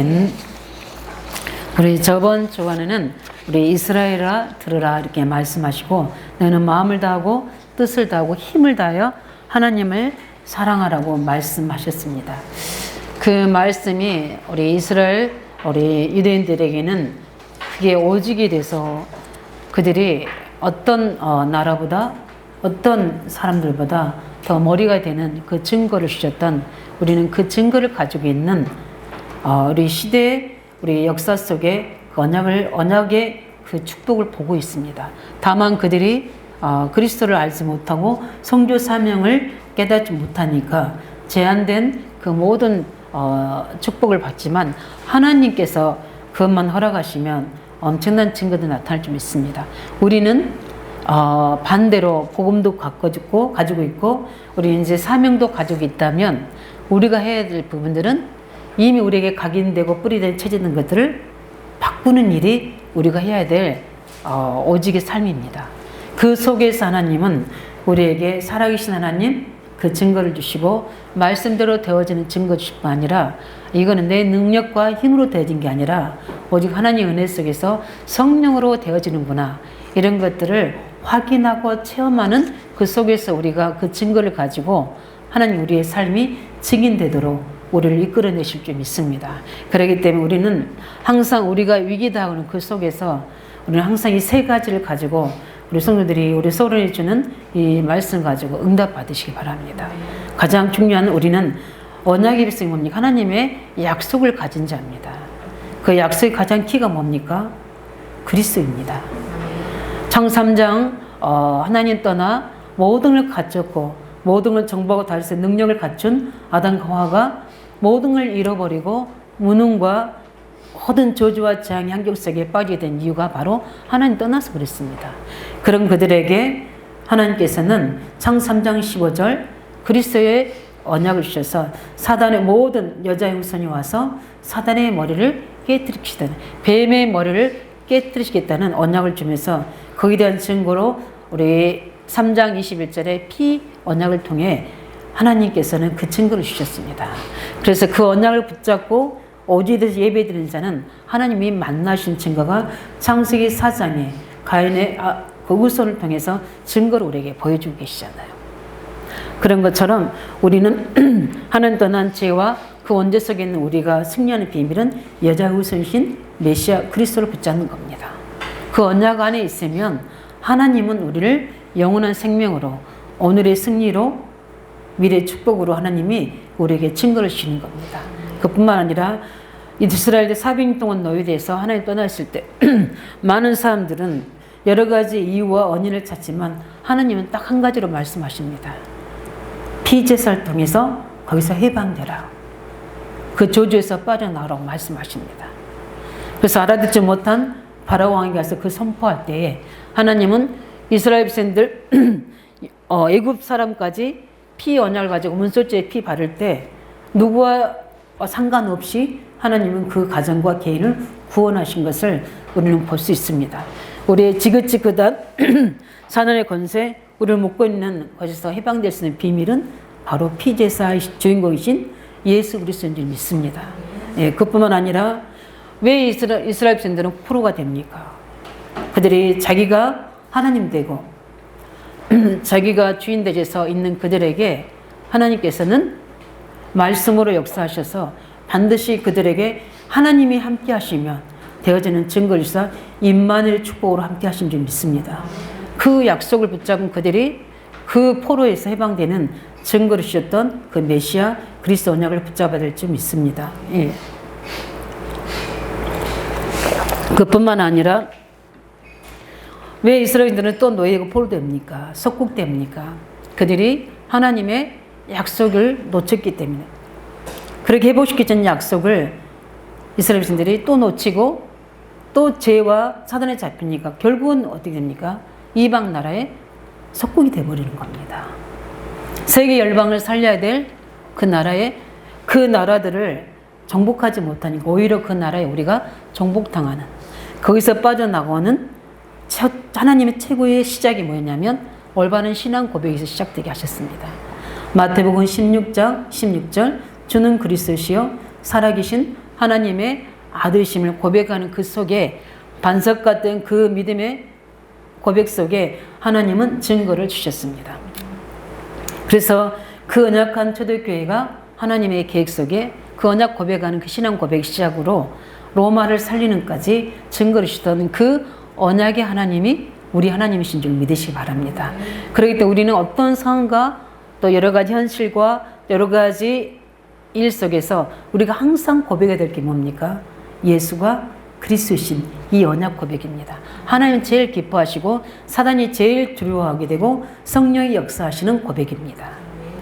아멘. 우리 저번 주간에는 우리 이스라엘아 들으라 이렇게 말씀하시고 너는 마음을 다하고 뜻을 다하고 힘을 다하여 하나님을 사랑하라고 말씀하셨습니다. 그 말씀이 우리 이스라엘 우리 유대인들에게는 그게 오직이 돼서 그들이 어떤 나라보다 어떤 사람들보다 더 머리가 되는 그 증거를 주셨던 우리는 그 증거를 가지고 있는 우리 시대의 우리 역사 속에 그 언약의 그 축복을 보고 있습니다. 다만 그들이 그리스도를 알지 못하고 성교 사명을 깨닫지 못하니까 제한된 그 모든 축복을 받지만 하나님께서 그것만 허락하시면 엄청난 증거도 나타날 좀 있습니다. 우리는 반대로 복음도 가지고 있고 우리 이제 사명도 가지고 있다면 우리가 해야 될 부분들은 이미 우리에게 각인되고 뿌리된 채집된 것들을 바꾸는 일이 우리가 해야 될 오직의 삶입니다. 그 속에서 하나님은 우리에게 살아계신 하나님 그 증거를 주시고 말씀대로 되어지는 증거 주실 뿐 아니라 이거는 내 능력과 힘으로 되어진 게 아니라 오직 하나님 은혜 속에서 성령으로 되어지는구나 이런 것들을 확인하고 체험하는 그 속에서 우리가 그 증거를 가지고 하나님 우리의 삶이 증인되도록 우리를 이끌어내실 줄 믿습니다. 그렇기 때문에 우리는 항상 우리가 위기당하는 그 속에서 우리는 항상 이 세 가지를 가지고 우리 성도들이 우리 소원해 주는 이 말씀 가지고 응답 받으시기 바랍니다. 가장 중요한 우리는 언약의 백성이 뭡니까? 하나님의 약속을 가진 자입니다. 그 약속의 가장 키가 뭡니까? 그리스도입니다. 창세기 3장 하나님 떠나 모든 걸 갖췄고 모든 걸 정복하고 다스릴 능력을 갖춘 아담과 하와가 모든 걸 잃어버리고 무능과 모든 저주와 재앙의 한격 속에 빠지게 된 이유가 바로 하나님 떠나서 그랬습니다. 그런 그들에게 하나님께서는 창세기 3장 15절 그리스도의 언약을 주셔서 사단의 모든 여자의 후손이 와서 사단의 머리를 깨뜨리시다. 뱀의 머리를 깨뜨리시겠다는 언약을 주면서 거기에 대한 증거로 우리 3장 21절에 피 언약을 통해 하나님께서는 그 증거를 주셨습니다. 그래서 그 언약을 붙잡고 오직에서 예배드리는 자는 하나님이 만나신 증거가 창세기 4장에 가인의 그 후손을 통해서 증거를 우리에게 보여주고 계시잖아요. 그런 것처럼 우리는 하나님 떠난 죄와 그 원죄 속에 있는 우리가 승리하는 비밀은 여자 후손이신 메시아 그리스도를 붙잡는 겁니다. 그 언약 안에 있으면 하나님은 우리를 영원한 생명으로 오늘의 승리로 미래의 축복으로 하나님이 우리에게 증거를 주시는 겁니다. 그뿐만 아니라 이스라엘의 400년 동안 노예돼서 하나님 떠났을 때 많은 사람들은 여러 가지 이유와 원인을 찾지만 하나님은 딱 한 가지로 말씀하십니다. 피제사를 통해서 거기서 해방되라. 그 저주에서 빠져나오라고 말씀하십니다. 그래서 알아듣지 못한 바라오 왕에게 가서 그 선포할 때에 하나님은 이스라엘 백성들 애굽 사람까지 피 언약을 가지고 문설주에 피 바를 때 누구와 상관없이 하나님은 그 가정과 개인을 구원하신 것을 우리는 볼 수 있습니다. 우리의 지긋지긋한 사단의 권세, 우리를 묶고 있는 것에서 해방될 수 있는 비밀은 바로 피제사의 주인공이신 예수 그리스도인 줄 믿습니다. 예, 그뿐만 아니라 왜 이스라엘 백성들은 포로가 됩니까? 그들이 자기가 하나님 되고 자기가 주인 되셔서 있는 그들에게 하나님께서는 말씀으로 역사하셔서 반드시 그들에게 하나님이 함께 하시면 되어지는 증거를 주사 임마누엘 축복으로 함께 하신 줄 믿습니다. 그 약속을 붙잡은 그들이 그 포로에서 해방되는 증거를 주셨던 그 메시아 그리스도 언약을 붙잡아야 될 줄 믿습니다. 예. 그뿐만 아니라 왜 이스라엘인들은 또 노예고 포로됩니까? 속국됩니까? 그들이 하나님의 약속을 놓쳤기 때문에. 그렇게 회복시키는 약속을 이스라엘 백성들이 또 놓치고 또 죄와 사단에 잡히니까 결국은 어떻게 됩니까? 이방 나라의 속국이 되어버리는 겁니다. 세계 열방을 살려야 될 그 나라들을 정복하지 못하니까 오히려 그 나라에 우리가 정복당하는, 거기서 빠져나가는 하나님의 최고의 시작이 뭐였냐면 올바른 신앙 고백에서 시작되게 하셨습니다. 마태복음 16장 16절 주는 그리스도시요 살아계신 하나님의 아들이심을 고백하는 그 속에 반석 같은 그 믿음의 고백 속에 하나님은 증거를 주셨습니다. 그래서 그 언약한 초대교회가 하나님의 계획 속에 그 언약 고백하는 그 신앙 고백 시작으로 로마를 살리는까지 증거를 주시던 그 언약의 하나님이 우리 하나님이신 줄 믿으시기 바랍니다. 그렇기 때문에 우리는 어떤 상황과 또 여러 가지 현실과 여러 가지 일 속에서 우리가 항상 고백해야 될 게 뭡니까? 예수가 그리스도이신 이 언약 고백입니다. 하나님 제일 기뻐하시고 사단이 제일 두려워하게 되고 성령이 역사하시는 고백입니다.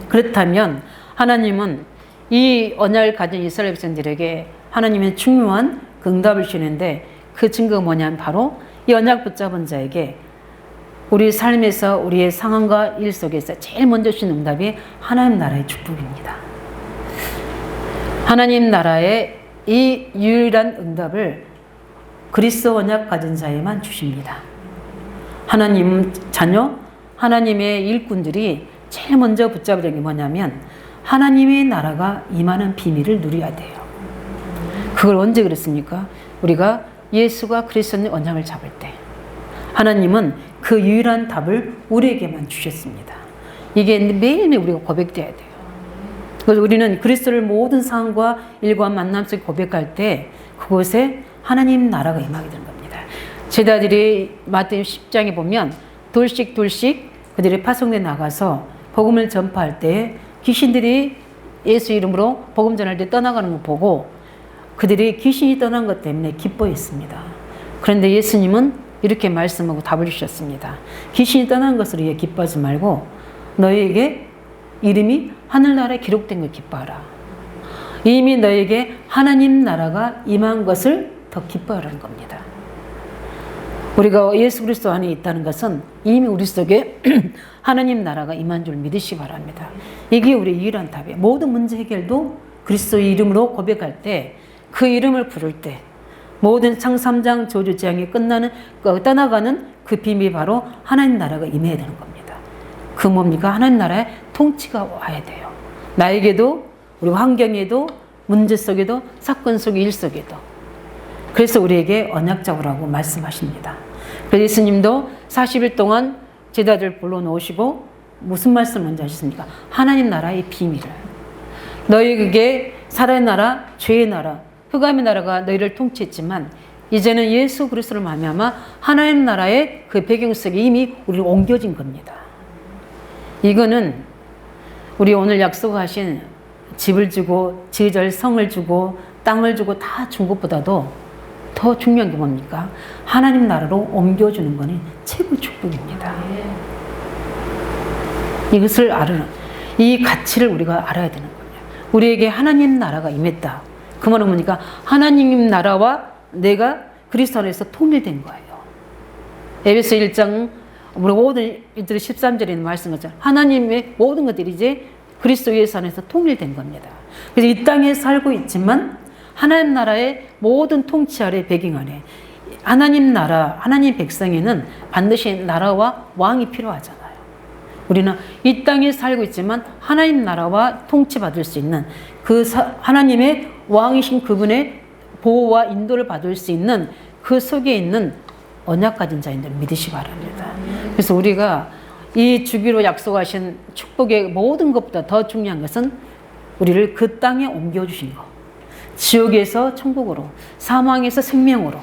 그렇다면 하나님은 이 언약을 가진 이스라엘 백성들에게 하나님의 중요한 그 응답을 주는데 그 증거가 뭐냐면 바로 이 언약 붙잡은 자에게 우리 삶에서 우리의 상황과 일 속에서 제일 먼저 주신 응답이 하나님 나라의 축복입니다. 하나님 나라의 이 유일한 응답을 그리스도 언약 가진 자에만 주십니다. 하나님 자녀, 하나님의 일꾼들이 제일 먼저 붙잡을 게 뭐냐면 하나님의 나라가 임하는 비밀을 누려야 돼요. 그걸 언제 그랬습니까? 우리가 예수가 그리스도의 언약을 잡을 때 하나님은 그 유일한 답을 우리에게만 주셨습니다. 이게 매일매일 우리가 고백돼야 돼요. 그래서 우리는 그리스도를 모든 상황과 일과 만남 속에 고백할 때 그곳에 하나님 나라가 임하게 되는 겁니다. 제자들이 마태복음 10장에 보면 돌씩 그들이 파송돼 나가서 복음을 전파할 때 귀신들이 예수 이름으로 복음 전할 때 떠나가는 거 보고 그들이 귀신이 떠난 것 때문에 기뻐했습니다. 그런데 예수님은 이렇게 말씀하고 답을 주셨습니다. 귀신이 떠난 것으로 기뻐하지 말고 너희에게 이름이 하늘나라에 기록된 걸 기뻐하라. 이미 너희에게 하나님 나라가 임한 것을 더 기뻐하라는 겁니다. 우리가 예수 그리스도 안에 있다는 것은 이미 우리 속에 하나님 나라가 임한 줄 믿으시기 바랍니다. 이게 우리의 유일한 답이에요. 모든 문제 해결도 그리스도의 이름으로 고백할 때 그 이름을 부를 때 모든 창 3장 저주 재앙이 떠나가는 그 비밀이 바로 하나님 나라가 임해야 되는 겁니다. 그 뭡니까? 하나님 나라의 통치가 와야 돼요. 나에게도 우리 환경에도 문제 속에도 사건 속에 일 속에도. 그래서 우리에게 언약 잡으라고 말씀하십니다. 그래서 예수님도 40일 동안 제자들 불러놓으시고 무슨 말씀을 먼저 하셨습니까? 하나님 나라의 비밀을. 너희에게 살아의 나라, 죄의 나라, 흑암의 나라가 너희를 통치했지만 이제는 예수 그리스도를 말미암아 하나님 나라의 그 배경 속에 이미 우리를 옮겨진 겁니다. 이거는 우리 오늘 약속하신 집을 주고 지을 성을 주고 땅을 주고 다 준 것보다도 더 중요한 게 뭡니까? 하나님 나라로 옮겨주는 것이 최고 축복입니다. 이것을 알아는 이 가치를 우리가 알아야 되는 거예요. 우리에게 하나님 나라가 임했다. 그 말은 뭡니까? 하나님 나라와 내가 그리스도 안에서 통일된 거예요. 에베소 1장 우리 모든 일들이 13절에 있는 말씀 것처럼 하나님의 모든 것들이 이제 그리스도 예수 안에서 통일된 겁니다. 그래서 이 땅에 살고 있지만 하나님 나라의 모든 통치 아래 배경 아래 하나님 나라, 하나님 백성에는 반드시 나라와 왕이 필요하잖아요. 우리는 이 땅에 살고 있지만 하나님 나라와 통치받을 수 있는 그 하나님의 왕이신 그분의 보호와 인도를 받을 수 있는 그 속에 있는 언약 가진 자인 줄 믿으시기 바랍니다. 그래서 우리가 이 주기로 약속하신 축복의 모든 것보다 더 중요한 것은 우리를 그 땅에 옮겨주신 것. 지옥에서 천국으로, 사망에서 생명으로,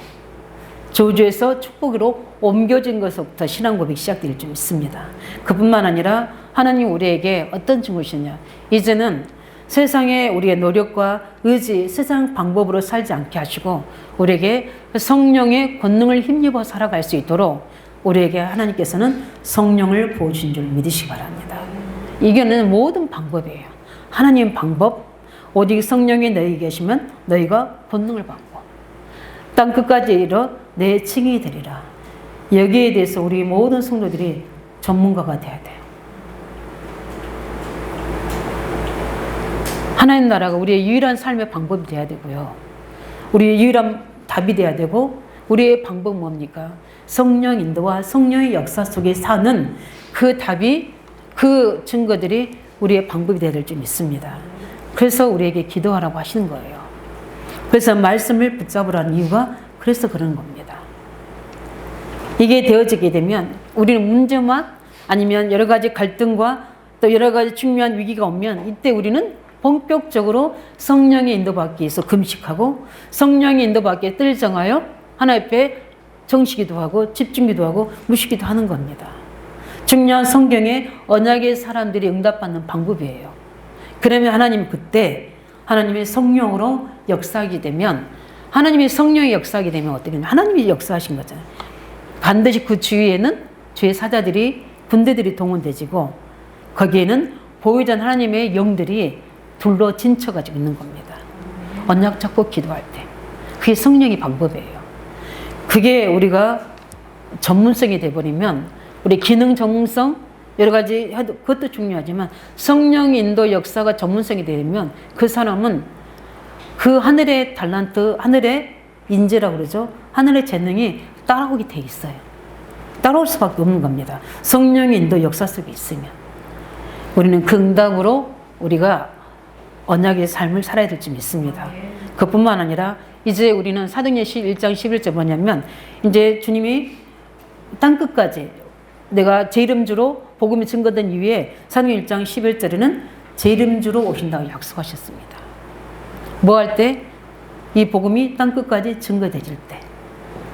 저주에서 축복으로 옮겨진 것부터 신앙 고백이 시작될 줄 믿습니다. 그뿐만 아니라 하나님 우리에게 어떤 증거를 주시냐. 이제는 세상에 우리의 노력과 의지, 세상 방법으로 살지 않게 하시고 우리에게 성령의 권능을 힘입어 살아갈 수 있도록 우리에게 하나님께서는 성령을 부어주신 줄 믿으시기 바랍니다. 이거는 모든 방법이에요. 하나님 방법, 오직 성령이 너희 계시면 너희가 권능을 받고 땅 끝까지 이르러 내 칭이 되리라. 여기에 대해서 우리 모든 성도들이 전문가가 돼야 돼요. 하나님 나라가 우리의 유일한 삶의 방법이 돼야 되고요. 우리의 유일한 답이 돼야 되고 우리의 방법은 뭡니까? 성령 인도와 성령의 역사 속에 사는 그 답이 그 증거들이 우리의 방법이 되어야 될 줄 믿습니다. 그래서 우리에게 기도하라고 하시는 거예요. 그래서 말씀을 붙잡으라는 이유가 그래서 그런 겁니다. 이게 되어지게 되면 우리는 문제만 아니면 여러 가지 갈등과 또 여러 가지 중요한 위기가 오면 이때 우리는 본격적으로 성령의 인도받기 위해서 금식하고 성령의 인도받기 위해 뜰 정하여 하나님 앞에 정시기도 하고 집중기도 하고 무시기도 하는 겁니다. 중요한 성경의 언약의 사람들이 응답받는 방법이에요. 그러면 하나님 그때 하나님의 성령으로 역사하게 되면 하나님의 성령이 역사하게 되면 어떻게 되냐면 하나님이 역사하신 거잖아요. 반드시 그 주위에는 주의 사자들이 군대들이 동원되지고 거기에는 보이던 하나님의 영들이 둘러 진쳐가지고 있는 겁니다. 언약 잡고 기도할 때. 그게 성령의 방법이에요. 그게 우리가 전문성이 돼버리면 우리 기능 전문성 여러 가지 해도 그것도 중요하지만 성령 인도 역사가 전문성이 되면 그 사람은 그 하늘의 달란트, 하늘의 인재라고 그러죠. 하늘의 재능이 따라오게 돼 있어요. 따라올 수밖에 없는 겁니다. 성령의 인도 역사 속에 있으면. 우리는 그 응답으로 우리가 언약의 삶을 살아야 될 줄 믿습니다. 그뿐만 아니라 이제 우리는 사도행전 1장 11절 뭐냐면 이제 주님이 땅끝까지 내가 제 이름주로 복음이 증거된 이후에 사도행전 1장 11절에는 제 이름주로 오신다고 약속하셨습니다. 뭐 할 때? 이 복음이 땅끝까지 증거되질 때.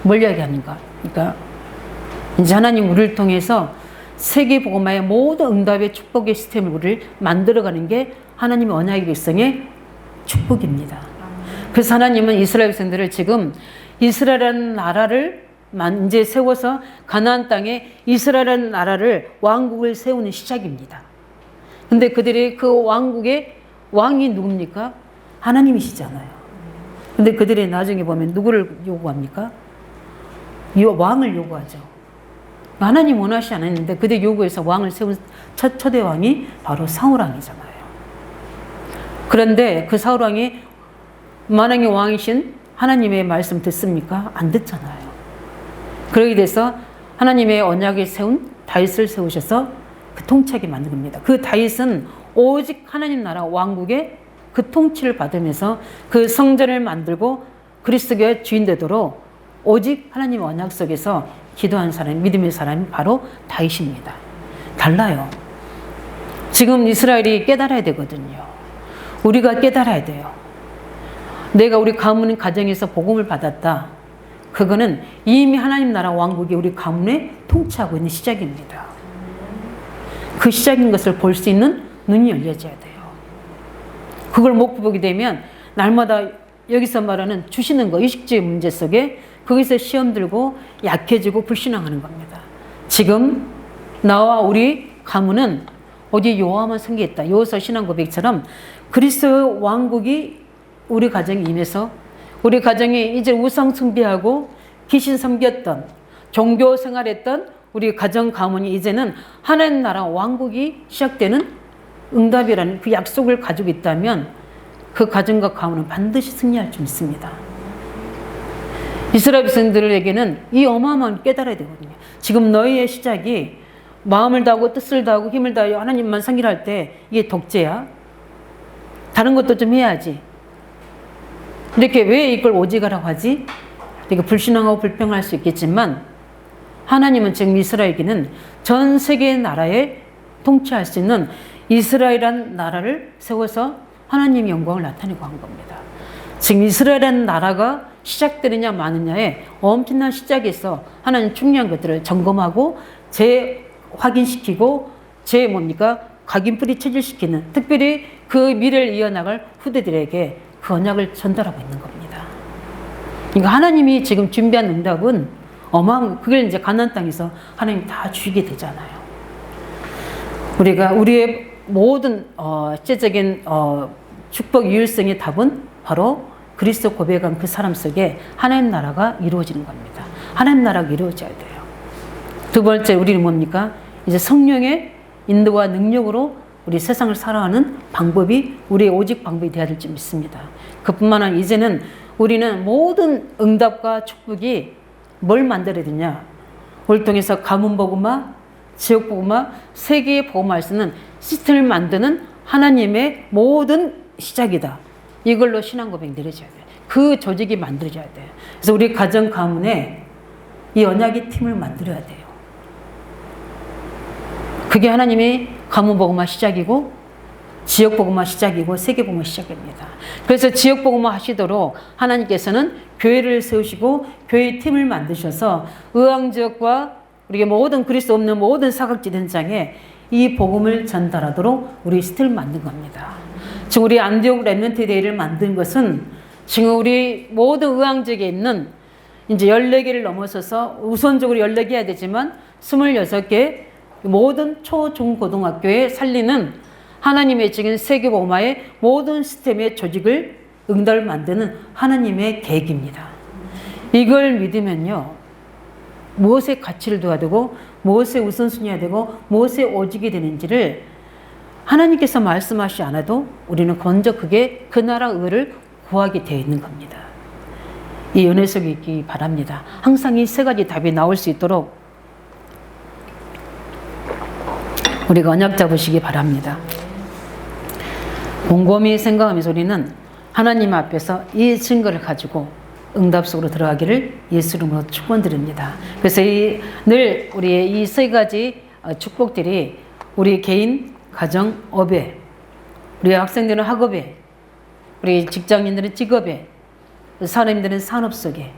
뭘 이야기하는가? 그러니까 이제 하나님 우리를 통해서 세계 복음화의 모든 응답의 축복의 시스템을 우리를 만들어가는 게 하나님의 언약의 백성의 축복입니다. 그래서 하나님은 이스라엘 백성들을 지금 이스라엘이라는 나라를 이제 세워서 가나안 땅에 이스라엘이라는 나라를 왕국을 세우는 시작입니다. 근데 그들이 그 왕국의 왕이 누굽니까? 하나님이시잖아요. 근데 그들이 나중에 보면 누구를 요구합니까? 왕을 요구하죠. 하나님 원하시 않았는데 그들 요구해서 왕을 세운 첫 초대 왕이 바로 사울왕이잖아요. 그런데 그 사울왕이 만왕의 왕이신 하나님의 말씀 듣습니까? 안 듣잖아요. 그러게 돼서 하나님의 언약을 세운 다윗을 세우셔서 그 통치하게 만든 겁니다. 그 다윗은 오직 하나님 나라 왕국의 그 통치를 받으면서 그 성전을 만들고 그리스도의 주인 되도록 오직 하나님의 언약 속에서 기도한 사람, 믿음의 사람이 바로 다윗입니다. 달라요. 지금 이스라엘이 깨달아야 되거든요. 우리가 깨달아야 돼요. 내가 우리 가문 가정에서 복음을 받았다. 그거는 이미 하나님 나라 왕국이 우리 가문에 통치하고 있는 시작입니다. 그 시작인 것을 볼 수 있는 눈이 열려져야 돼요. 그걸 못 보게 되면 날마다 여기서 말하는 주시는 거, 의식주의 문제 속에 거기서 시험 들고 약해지고 불신앙하는 겁니다. 지금 나와 우리 가문은 어디 여호와만 섬기겠다. 여호수아 신앙 고백처럼 그리스도 왕국이 우리 가정에 임해서 우리 가정이 이제 우상 숭배하고 귀신 섬겼던 종교 생활했던 우리 가정 가문이 이제는 하나님 나라 왕국이 시작되는 응답이라는 그 약속을 가지고 있다면 그 가정과 가문은 반드시 승리할 줄 믿습니다. 이스라엘 백성들에게는 이 어마어마한 깨달아야 되거든요. 지금 너희의 시작이 마음을 다하고 뜻을 다하고 힘을 다하여 하나님만 섬기려 할 때 이게 독재야? 다른 것도 좀 해야지. 이렇게 왜 이걸 오직하라고 하지? 이렇게 불신앙하고 불평할 수 있겠지만 하나님은 지금 이스라엘에게는 전 세계 나라에 통치할 수 있는 이스라엘이라는 나라를 세워서 하나님의 영광을 나타내고 한 겁니다. 지금 이스라엘이라는 나라가 시작되느냐 마느냐에 엄청난 시작에서 하나님 중요한 것들을 점검하고 재확인시키고 각인뿌리 체질시키는 특별히 그 미래를 이어나갈 후대들에게 그 언약을 전달하고 있는 겁니다. 그러니까 하나님이 지금 준비한 응답은 어마어마한 그걸 이제 가나안 땅에서 하나님 다 주시게 되잖아요. 우리가 우리의 모든 실제적인 축복 유일성의 답은 바로 그리스도 고백한 그 사람 속에 하나님 나라가 이루어지는 겁니다. 하나님 나라가 이루어져야 돼요. 두 번째 우리는 뭡니까? 이제 성령의 인도와 능력으로 우리 세상을 살아가는 방법이 우리의 오직 방법이 되어야 될 줄 믿습니다. 그뿐만 아니라 이제는 우리는 모든 응답과 축복이 뭘 만들어야 되냐? 우리를 통해서 가문 복음화, 지역 복음화, 세계의 복음화할 수 있는 시스템을 만드는 하나님의 모든 시작이다. 이걸로 신앙 고백 내려져야 돼요. 그 조직이 만들어져야 돼요. 그래서 우리 가정 가문에 이 언약의 팀을 만들어야 돼요. 그게 하나님의 가문 복음화 시작이고 지역 복음화 시작이고 세계 복음화 시작입니다. 그래서 지역 복음화 하시도록 하나님께서는 교회를 세우시고 교회 팀을 만드셔서 의왕 지역과 우리가 모든 그리스도 없는 모든 사각지 현장에 이 복음을 전달하도록 우리 스틸 만든 겁니다. 지금 우리 안디옥 렘넌트 데이를 만든 것은 지금 우리 모든 의왕 지역에 있는 이제 14개를 넘어서서 우선적으로 14개 해야 되지만 26개 모든 초, 중, 고등학교에 살리는 하나님의 지금 세계복음화의 모든 시스템의 조직을 응답을 만드는 하나님의 계획입니다. 이걸 믿으면요, 무엇의 가치를 둬야 되고 무엇의 우선순위가 되고 무엇의 오직이 되는지를 하나님께서 말씀하시지 않아도 우리는 먼저 그게 그 나라 의를 구하게 되어 있는 겁니다. 이 은혜 속에 있기 바랍니다. 항상 이 세 가지 답이 나올 수 있도록 우리가 언약 잡으시기 바랍니다. 곰곰이 생각하면서 우리는 하나님 앞에서 이 증거를 가지고 응답 속으로 들어가기를 예수 이름으로 축원드립니다. 그래서 늘 우리의 이 세 가지 축복들이 우리 개인, 가정, 업에, 우리 학생들은 학업에, 우리 직장인들은 직업에, 사람들은 산업 속에,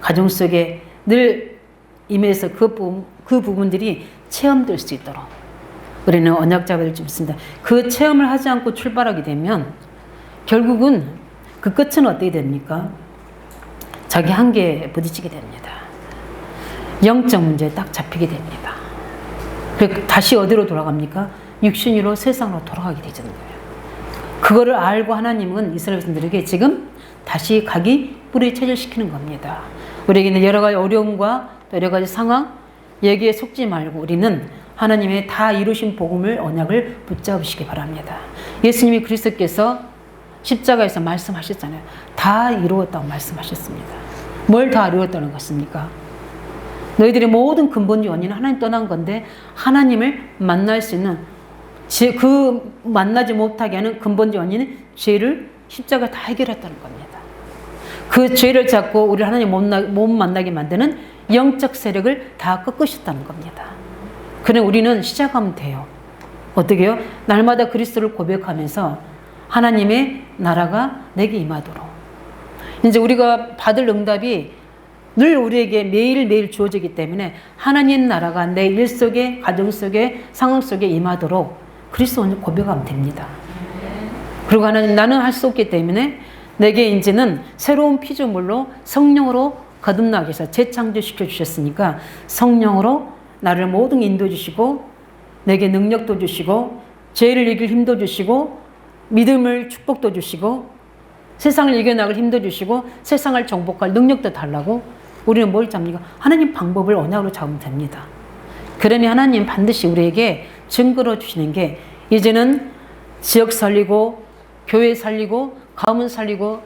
가정 속에 늘 임해서 그 부분들이 체험될 수 있도록 우리는 언약 잡을 수 있습니다. 그 체험을 하지 않고 출발하게 되면 결국은 그 끝은 어떻게 됩니까? 자기 한계에 부딪히게 됩니다. 영적 문제에 딱 잡히게 됩니다. 그리고 다시 어디로 돌아갑니까? 육신으로 세상으로 돌아가게 되는 거예요. 그거를 알고 하나님은 이스라엘 백성들에게 지금 다시 가기 뿌리 체질시키는 겁니다. 우리에게는 여러 가지 어려움과 또 여러 가지 상황, 여기에 속지 말고 우리는 하나님의 다 이루신 복음을 언약을 붙잡으시기 바랍니다. 예수님이 그리스도께서 십자가에서 말씀하셨잖아요. 다 이루었다고 말씀하셨습니다. 뭘 다 이루었다는 것입니까? 너희들의 모든 근본적 원인은 하나님 떠난 건데 하나님을 만날 수 있는 그 만나지 못하게 하는 근본적 원인은 죄를 십자가 다 해결했다는 겁니다. 그 죄를 잡고 우리 하나님 못 만나게 만드는 영적 세력을 다 꺾으셨다는 겁니다. 그래 우리는 시작하면 돼요. 어떻게 해요? 날마다 그리스도를 고백하면서 하나님의 나라가 내게 임하도록. 이제 우리가 받을 응답이 늘 우리에게 매일매일 주어지기 때문에 하나님 나라가 내 일 속에, 가정 속에, 상황 속에 임하도록 그리스도를 고백하면 됩니다. 그리고 하나님 나는 할 수 없기 때문에 내게 이제는 새로운 피조물로 성령으로 거듭나게 해서 재창조시켜 주셨으니까 성령으로 나를 모든 인도해 주시고 내게 능력도 주시고 죄를 이길 힘도 주시고 믿음을 축복도 주시고 세상을 이겨나갈 힘도 주시고 세상을 정복할 능력도 달라고 우리는 뭘 잡니까? 하나님 방법을 언약으로 잡으면 됩니다. 그러니 하나님 반드시 우리에게 증거로 주시는 게 이제는 지역 살리고 교회 살리고 가문 살리고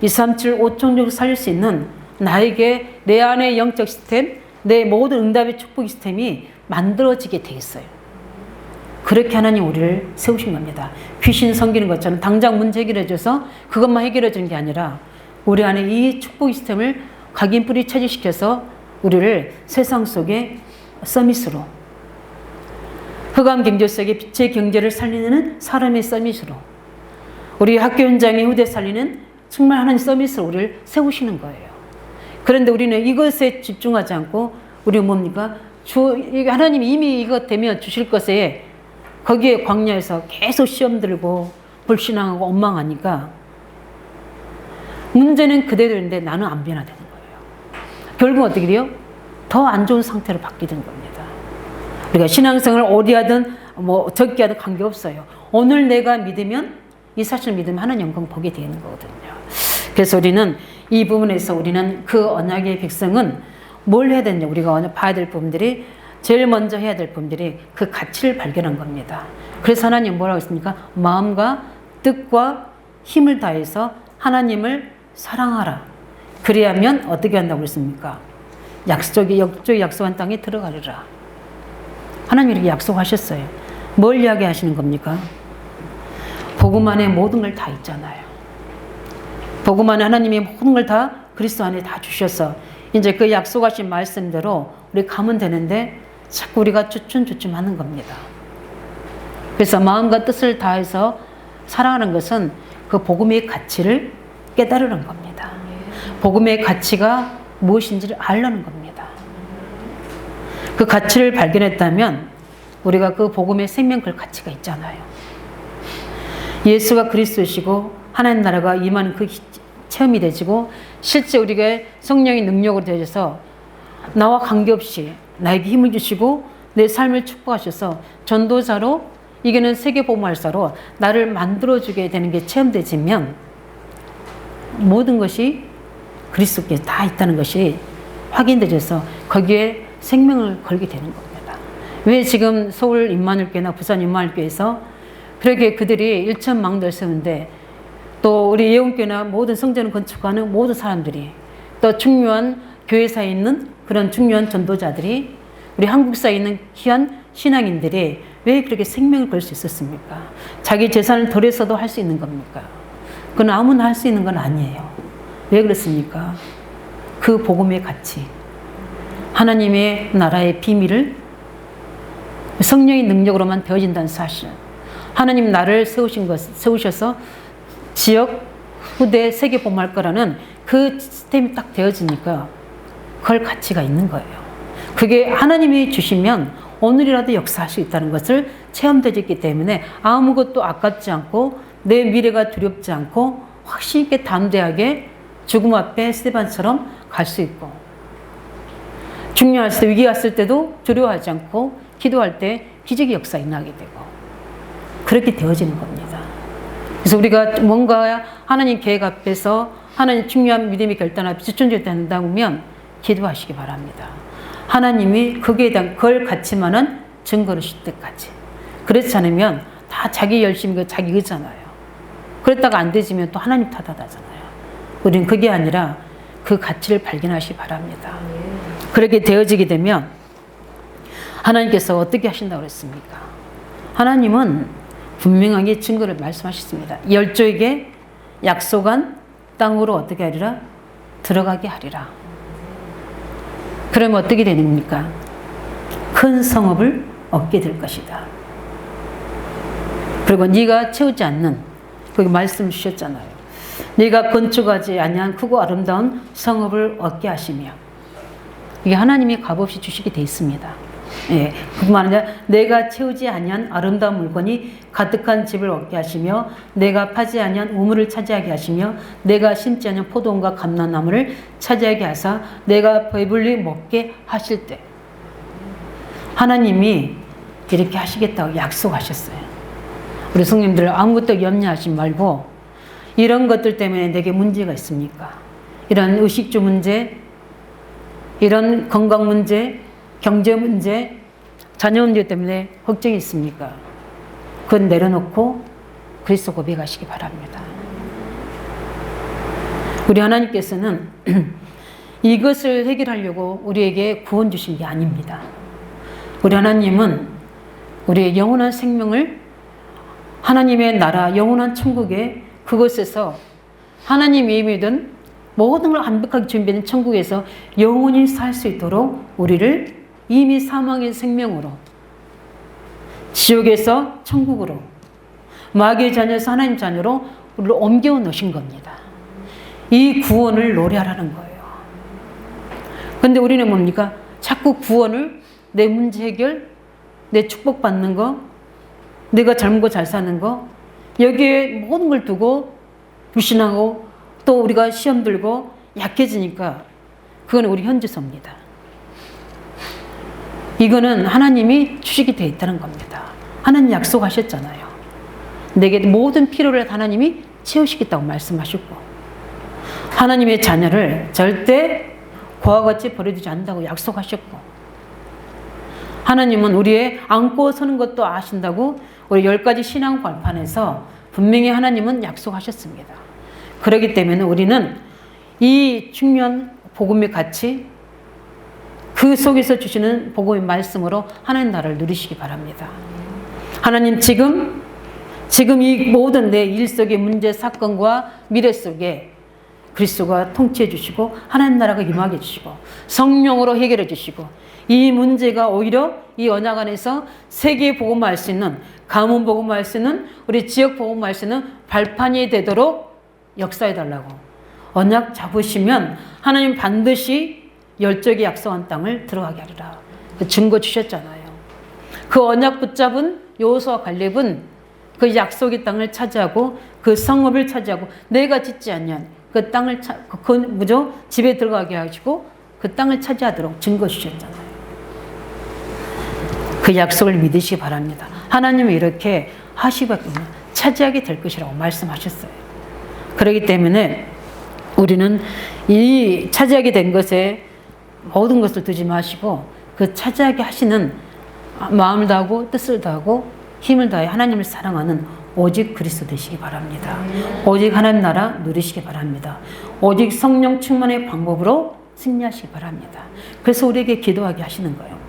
237 5총적으로 살릴 수 있는 나에게 내 안의 영적 시스템 내 모든 응답의 축복 시스템이 만들어지게 돼 있어요. 그렇게 하나님 우리를 세우신 겁니다. 귀신 섬기는 것처럼 당장 문제 해결해줘서 그것만 해결해주는 게 아니라 우리 안에 이 축복 시스템을 각인 뿌리 체질시켜서 우리를 세상 속에 서밋으로 흑암 경제 속에 빛의 경제를 살리는 사람의 서밋으로 우리 학교 현장의 후대 살리는 정말 하나님 서밋으로 우리를 세우시는 거예요. 그런데 우리는 이것에 집중하지 않고 우리는 뭡니까? 하나님이 이미 이것 되면 주실 것에 거기에 광야에서 계속 시험 들고 불신앙하고 원망하니까 문제는 그대로인데 나는 안 변화되는 거예요. 결국 어떻게 돼요? 더 안 좋은 상태로 바뀌는 겁니다. 우리가 신앙생활을 오래 하든 적게 하든 관계없어요. 오늘 내가 믿으면 이 사실을 믿으면 하나님 영광 보게 되는 거거든요. 그래서 우리는 이 부분에서 우리는 그 언약의 백성은 뭘 해야 되냐 우리가 봐야 될 부분들이 제일 먼저 해야 될 부분들이 그 가치를 발견한 겁니다. 그래서 하나님 뭐라고 했습니까? 마음과 뜻과 힘을 다해서 하나님을 사랑하라. 그래야면 어떻게 한다고 했습니까? 약속한 땅에 들어가리라. 하나님이 이렇게 약속하셨어요. 뭘 이야기하시는 겁니까? 복음 안에 모든 걸 다 있잖아요. 복음 안에 하나님이 모든 걸 다 그리스도 안에 다 주셔서 이제 그 약속하신 말씀대로 우리 가면 되는데 자꾸 우리가 주춤주춤하는 겁니다. 그래서 마음과 뜻을 다해서 사랑하는 것은 그 복음의 가치를 깨달으는 겁니다. 복음의 가치가 무엇인지를 알려는 겁니다. 그 가치를 발견했다면 우리가 그 복음의 생명 그 가치가 있잖아요. 예수가 그리스도시고 하나님 나라가 임하는 그 체험이 되지고 실제 우리가 성령의 능력으로 되어져서 나와 관계없이 나에게 힘을 주시고 내 삶을 축복하셔서 전도자로 이게는 세계복음화사로 나를 만들어주게 되는 게 체험되지면 모든 것이 그리스도께 다 있다는 것이 확인되어서 거기에 생명을 걸게 되는 겁니다. 왜 지금 서울 임마누엘교회나 부산 임마누엘교회에서 그렇게 그들이 1,000망대를 세우는데 또 우리 예원교회나 모든 성전을 건축하는 모든 사람들이 또 중요한 교회사에 있는 그런 중요한 전도자들이 우리 한국사에 있는 귀한 신앙인들이 왜 그렇게 생명을 걸 수 있었습니까? 자기 재산을 덜해서도 할 수 있는 겁니까? 그건 아무나 할 수 있는 건 아니에요. 왜 그렇습니까? 그 복음의 가치, 하나님의 나라의 비밀을 성령의 능력으로만 되어진다는 사실, 하나님 나를 세우셔서 지역, 후대, 세계 복음할 거라는 그 시스템이 딱 되어지니까 그걸 가치가 있는 거예요. 그게 하나님이 주시면 오늘이라도 역사할 수 있다는 것을 체험되었기 때문에 아무것도 아깝지 않고 내 미래가 두렵지 않고 확신 있게 담대하게 죽음 앞에 스데반처럼 갈 수 있고 중요할 때 위기 왔을 때도 두려워하지 않고 기도할 때 기적의 역사가 일어나게 되고 그렇게 되어지는 겁니다. 그래서 우리가 뭔가 하나님 계획 앞에서 하나님 중요한 믿음의 결단 앞에 집중된다 보면 기도하시기 바랍니다. 하나님이 거기에 대한 그걸 가치만한 증거를 주실 때까지. 그렇지 않으면 다 자기 열심이고 자기 의잖아요. 그랬다가 안 되지면 또 하나님 탓하잖아요. 우리는 그게 아니라 그 가치를 발견하시기 바랍니다. 그렇게 되어지게 되면 하나님께서 어떻게 하신다고 그랬습니까? 하나님은 분명하게 증거를 말씀하셨습니다. 열조에게 약속한 땅으로 어떻게 하리라? 들어가게 하리라. 그러면 어떻게 됩니까? 큰 성읍을 얻게 될 것이다. 그리고 네가 채우지 않는, 거기 말씀 주셨잖아요. 네가 건축하지 아니한 크고 아름다운 성읍을 얻게 하시며, 이게 하나님이 값없이 주시게 돼 있습니다. 예, 그뿐만 아니라 내가 채우지 아니한 아름다운 물건이 가득한 집을 얻게 하시며, 내가 파지 아니한 우물을 차지하게 하시며, 내가 심지 아니한 포도원과 감람나무를 차지하게 하사 내가 배불리 먹게 하실 때, 하나님이 이렇게 하시겠다고 약속하셨어요. 우리 성님들 아무것도 염려하지 말고, 이런 것들 때문에 내게 문제가 있습니까? 이런 의식주 문제, 이런 건강 문제, 경제 문제, 자녀 문제 때문에 걱정이 있습니까? 그건 내려놓고 그리스도 고백하시기 바랍니다. 우리 하나님께서는 이것을 해결하려고 우리에게 구원 주신 게 아닙니다. 우리 하나님은 우리의 영원한 생명을 하나님의 나라, 영원한 천국에 그곳에서 하나님이 믿은 모든 걸 완벽하게 준비된 천국에서 영원히 살 수 있도록 우리를 이미 사망의 생명으로, 지옥에서 천국으로, 마귀의 자녀에서 하나님 자녀로 우리를 옮겨 놓으신 겁니다. 이 구원을 노래하라는 거예요. 그런데 우리는 뭡니까? 자꾸 구원을 내 문제 해결, 내 축복받는 거, 내가 잘 먹고 잘 사는 거, 여기에 모든 걸 두고 불신하고 또 우리가 시험 들고 약해지니까 그건 우리 현지서입니다. 이거는 하나님이 주식이 되어 있다는 겁니다. 하나님 약속하셨잖아요. 내게 모든 필요를 하나님이 채우시겠다고 말씀하셨고, 하나님의 자녀를 절대 고와 같이 버려두지 않는다고 약속하셨고, 하나님은 우리의 안고 서는 것도 아신다고 우리 10가지 신앙 발판에서 분명히 하나님은 약속하셨습니다. 그렇기 때문에 우리는 이 중요한 복음의 가치, 그 속에서 주시는 복음의 말씀으로 하나님 나라를 누리시기 바랍니다. 하나님 지금 이 모든 내 일 속의 문제, 사건과 미래 속에 그리스도가 통치해 주시고 하나님 나라가 임하게 해주시고 성령으로 해결해 주시고 이 문제가 오히려 이 언약 안에서 세계 복음화할 수 있는, 가문 복음화할 수 있는, 우리 지역 복음화할 수 있는 발판이 되도록 역사해 달라고. 언약 잡으시면 하나님 반드시 열적이 약속한 땅을 들어가게 하리라. 그 증거 주셨잖아요. 그 언약 붙잡은 여호수아 갈렙은 그 약속의 땅을 차지하고 그 성읍을 차지하고 내가 짓지 않냐 그 땅을 집에 들어가게 하시고 그 땅을 차지하도록 증거 주셨잖아요. 그 약속을 믿으시기 바랍니다. 하나님이 이렇게 하시거든요. 차지하게 될 것이라고 말씀하셨어요. 그렇기 때문에 우리는 이 차지하게 된 것에 모든 것을 두지 마시고 그 차지하게 하시는 마음을 다하고 뜻을 다하고 힘을 다해 하나님을 사랑하는 오직 그리스도 되시기 바랍니다. 오직 하나님 나라 누리시기 바랍니다. 오직 성령 충만의 방법으로 승리하시기 바랍니다. 그래서 우리에게 기도하게 하시는 거예요.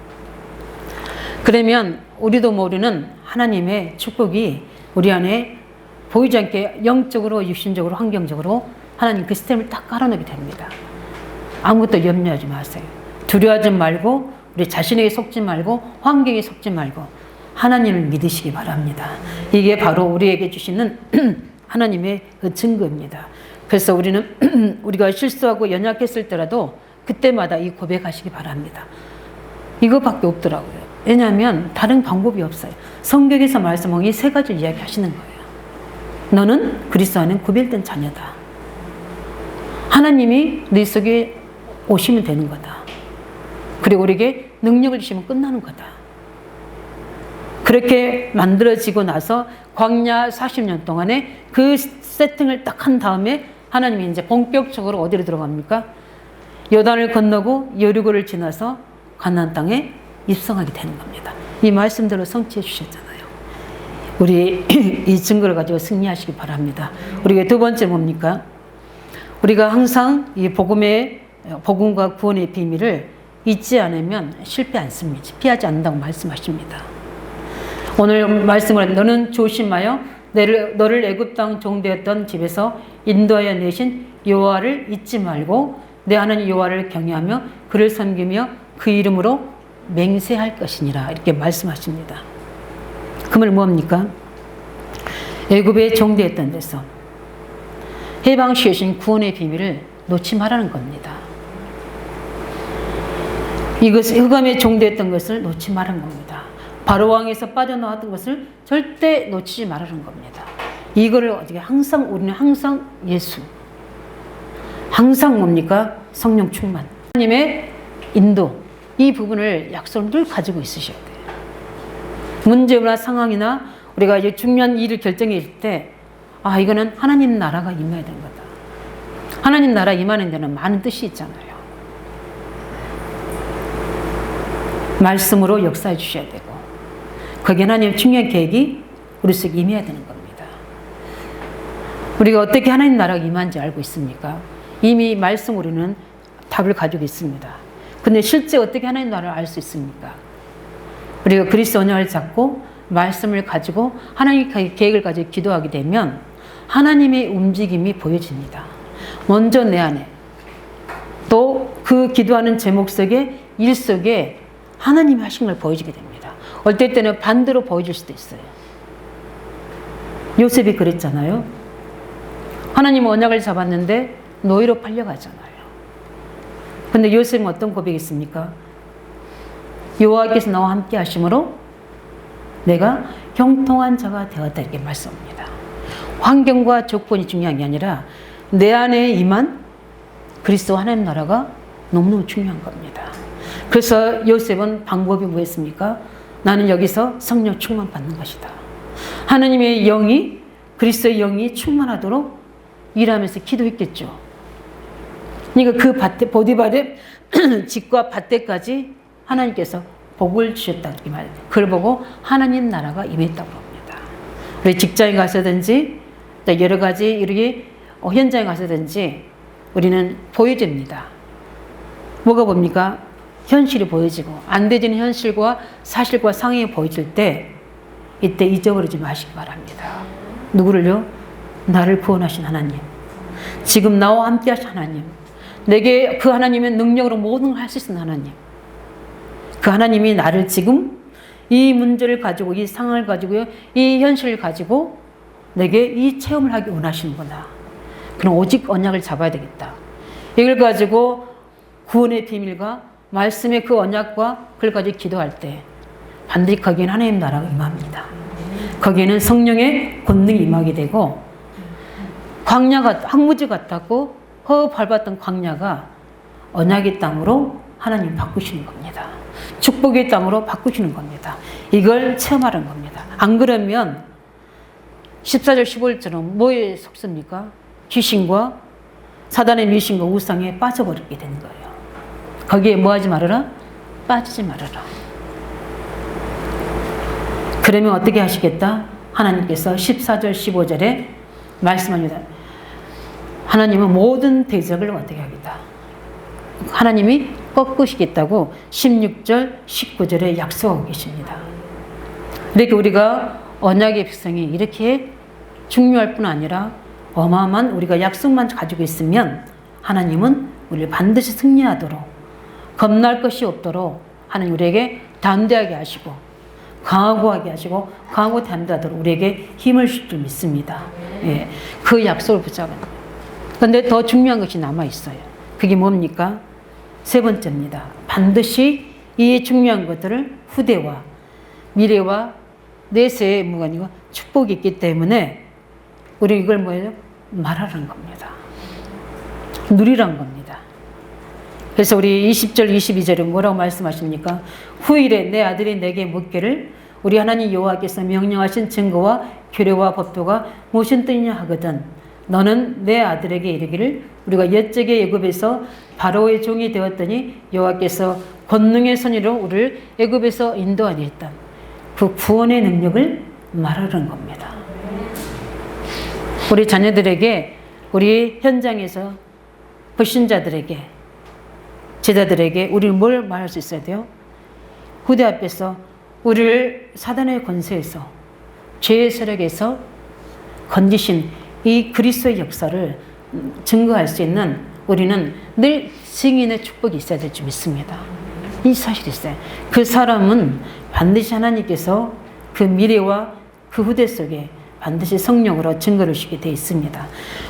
그러면 우리도 모르는 하나님의 축복이 우리 안에 보이지 않게 영적으로 육신적으로 환경적으로 하나님 그 시스템을 딱 깔아놓게 됩니다. 아무것도 염려하지 마세요. 두려워하지 말고 우리 자신에게 속지 말고 환경에 속지 말고 하나님을 믿으시기 바랍니다. 이게 바로 우리에게 주시는 하나님의 그 증거입니다. 그래서 우리는 우리가 실수하고 연약했을 때라도 그때마다 이 고백하시기 바랍니다. 이거밖에 없더라고요. 왜냐하면 다른 방법이 없어요. 성경에서 말씀한 이 세 가지를 이야기하시는 거예요. 너는 그리스도 안에 구별된 자녀다. 하나님이 네 속에 오시면 되는 거다. 그리고 우리에게 능력을 주시면 끝나는 거다. 그렇게 만들어지고 나서 광야 40년 동안에 그 세팅을 딱 한 다음에 하나님이 이제 본격적으로 어디로 들어갑니까? 요단을 건너고 여리고를 지나서 가나안 땅에 입성하게 되는 겁니다. 이 말씀대로 성취해 주셨잖아요. 우리 이 증거를 가지고 승리하시기 바랍니다. 우리가 두 번째 뭡니까? 우리가 항상 이 복음과 구원의 비밀을 잊지 않으면 실패 않습니다. 피하지 않는다고 말씀하십니다. 오늘 말씀을 너는 조심하여 너를 애굽 땅 종되었던 집에서 인도하여 내신 여호와를 잊지 말고 내 하나님 여호와를 경외하며 그를 섬기며 그 이름으로 맹세할 것이니라 이렇게 말씀하십니다. 그 말 뭡니까? 애굽에 종되었던 데서 해방시키신 구원의 비밀을 놓지 말라는 겁니다. 이것을 흑암에 종되었던 것을 놓지 말라는 겁니다. 바로왕에서 빠져나왔던 것을 절대 놓치지 말라는 겁니다. 이거를 어떻게 우리는 항상 예수, 항상 뭡니까? 성령 충만, 하나님의 인도, 이 부분을 약속을 늘 가지고 있으셔야 돼요. 문제나 상황이나 우리가 이제 중요한 일을 결정할 때, 이거는 하나님 나라가 임해야 되는 거다. 하나님 나라 임하는 데는 많은 뜻이 있잖아요. 말씀으로 역사해 주셔야 되고, 거기에 하나님의 중요한 계획이 우리 속에 임해야 되는 겁니다. 우리가 어떻게 하나님 나라가 임한지 알고 있습니까? 이미 말씀으로는 답을 가지고 있습니다. 근데 실제 어떻게 하나님 나라를 알 수 있습니까? 우리가 그리스도 언약을 잡고 말씀을 가지고 하나님의 계획을 가지고 기도하게 되면 하나님의 움직임이 보여집니다. 먼저 내 안에 또 그 기도하는 제목 속에 일 속에 하나님이 하신 걸 보여지게 됩니다. 어떨 때는 반대로 보여질 수도 있어요. 요셉이 그랬잖아요. 하나님은 언약을 잡았는데 노예로 팔려가잖아요. 근데 요셉은 어떤 고백이 있습니까? 여호와께서 나와 함께 하심으로 내가 형통한 자가 되었다 이렇게 말씀합니다. 환경과 조건이 중요한 게 아니라 내 안에 임한 그리스도 하나님 나라가 너무너무 중요한 겁니다. 그래서 요셉은 방법이 뭐였습니까? 나는 여기서 성령 충만 받는 것이다. 하나님의 영이 그리스도의 영이 충만하도록 일하면서 기도했겠죠. 그러니까 그 밭에 보디발의 집과 밭에까지 하나님께서 복을 주셨다 이렇게 말해요. 그걸 보고 하나님 나라가 임했다고 합니다. 우리 직장에 가서든지 또 여러 가지 이렇게 현장에 가서든지 우리는 보여집니다. 뭐가 봅니까? 현실이 보여지고 안 되지는 현실과 사실과 상황이 보여질 때 이때 잊어버리지 마시기 바랍니다. 누구를요? 나를 구원하신 하나님. 지금 나와 함께 하신 하나님, 내게 그 하나님의 능력으로 모든 걸 할 수 있는 하나님, 그 하나님이 나를 지금 이 문제를 가지고, 이 상황을 가지고, 이 현실을 가지고 내게 이 체험을 하기 원하시는구나. 그럼 오직 언약을 잡아야 되겠다. 이걸 가지고 구원의 비밀과 말씀의 그 언약과 그걸 가지고 기도할 때 반드시 거기에는 하나님 나라가 임합니다. 거기에는 성령의 권능이 임하게 되고, 광야가 황무지 같았고 허 밟았던 광야가 언약의 땅으로 하나님 바꾸시는 겁니다. 축복의 땅으로 바꾸시는 겁니다. 이걸 체험하는 겁니다. 안 그러면 14절 15절처럼 뭐에 속습니까? 귀신과 사단의 미신과 우상에 빠져버리게 되는 거예요. 거기에 뭐 하지 말아라? 빠지지 말아라. 그러면 어떻게 하시겠다? 하나님께서 14절 15절에 말씀합니다. 하나님은 모든 대적을 어떻게 하겠다? 하나님이 꺾으시겠다고 16절 19절에 약속하고 계십니다. 이렇게 우리가 언약의 백성이 이렇게 중요할 뿐 아니라 어마어마한 우리가 약속만 가지고 있으면 하나님은 우리를 반드시 승리하도록, 겁날 것이 없도록 하나님 우리에게 담대하게 하시고 강하게 하시고 강하고 담대하도록 우리에게 힘을 줄 줄 믿습니다. 예, 그 약속을 붙잡아요. 그런데 더 중요한 것이 남아있어요. 그게 뭡니까? 세 번째입니다. 반드시 이 중요한 것들을 후대와 미래와 내세의 무관이고 축복이 있기 때문에 우리 이걸 뭐예요? 말하라는 겁니다. 누리라는 겁니다. 그래서 우리 20절 22절에 뭐라고 말씀하십니까? 후일에 내 아들이 내게 묻기를 우리 하나님 여호와께서 명령하신 증거와 규례와 법도가 무슨 뜻이냐 하거든 너는 내 아들에게 이르기를 우리가 옛적에 애굽에서 바로의 종이 되었더니 여호와께서 권능의 손으로 우리를 애굽에서 인도하니 했다. 그 구원의 능력을 말하는 겁니다. 우리 자녀들에게, 우리 현장에서 불신자들에게, 제자들에게 우리는 뭘 말할 수 있어야 돼요? 후대 앞에서 우리를 사단의 권세에서, 죄의 세력에서 건지신 이 그리스도의 역사를 증거할 수 있는 우리는 늘 증인의 축복이 있어야 될 줄 믿습니다. 이 사실이 있어요. 그 사람은 반드시 하나님께서 그 미래와 그 후대 속에 반드시 성령으로 증거를 주시게 되어 있습니다.